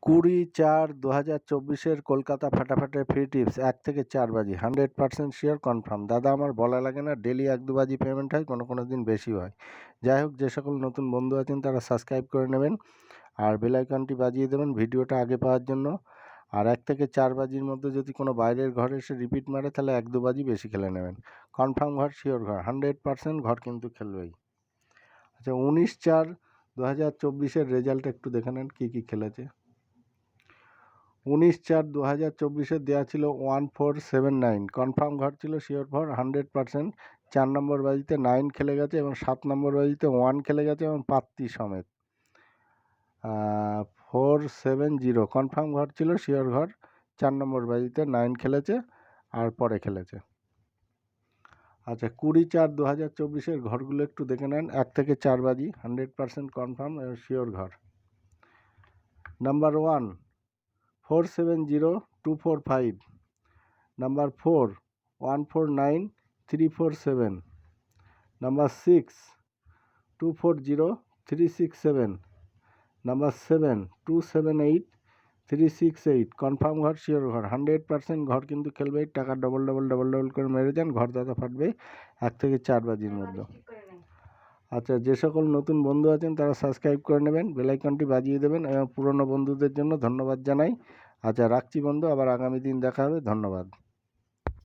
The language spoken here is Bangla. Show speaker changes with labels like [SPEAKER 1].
[SPEAKER 1] 20/4/2024 কলকাতা ফাটাফাটি ফ্রি টিপস 1 থেকে 4 বাজি 100% শিওর কনফার্ম। দাদা আমার বলা লাগে না, ডেলি 1-2 বাজি পেমেন্ট হয়, কোনো দিন বেশি হয়। যাই হোক, যে সকল নতুন বন্ধু আছেন তারা সাবস্ক্রাইব করে নেবেন আর বেল আইকনটি বাজিয়ে দেবেন ভিডিওটা আগে পাওয়ার জন্য। আর 1 থেকে 4 বাজির মধ্যে যদি কোনো বাইরের ঘরে এসে রিপিট মারে তাহলে 1-2 বাজি বেশি খেলে নেবেন। কনফার্ম ঘর, শিওর ঘর, 100% ঘর কিন্তু খেলবেই। আচ্ছা, 19/4/2024 রেজাল্ট একটু দেখে নেন কী কী খেলেছে। 19/4/2024 দেওয়া ছিল 1479, কনফার্ম ঘর ছিল, শিওর ঘর 100%। 4 নম্বর বাজিতে 9 খেলে গেছে এবং 7 নম্বর বাজিতে 1 খেলে গেছে এবং পাত্তি সমেত। 470 কনফার্ম ঘর ছিল, শিওর ঘর 4 নম্বর বাজিতে 9 খেলেছে আর পরে খেলেছে। আচ্ছা, 20/4/2024 ঘরগুলো একটু দেখে নেন। 1 থেকে 4 বাজি 100% কনফার্ম এবং শিওর ঘর। Number 1 470245, number 4 149347, number 6 240367, number 7 278368। Confirm ঘর, শিওর ঘর, 100% ঘর কিন্তু খেলবে। টাকা ডবল করে মেরে যান, ঘর দাদা ফাটবে 1 থেকে 4 বাজির মধ্যে। আচ্ছা, যে সকল নতুন বন্ধু আছেন তারা সাবস্ক্রাইব করে নেবেন, বেল আইকনটি বাজিয়ে দেবেন এবং পুরনো বন্ধুদের জন্য ধন্যবাদ জানাই। আচ্ছা, রাখছি বন্ধু, আবার আগামী দিন দেখা হবে। ধন্যবাদ।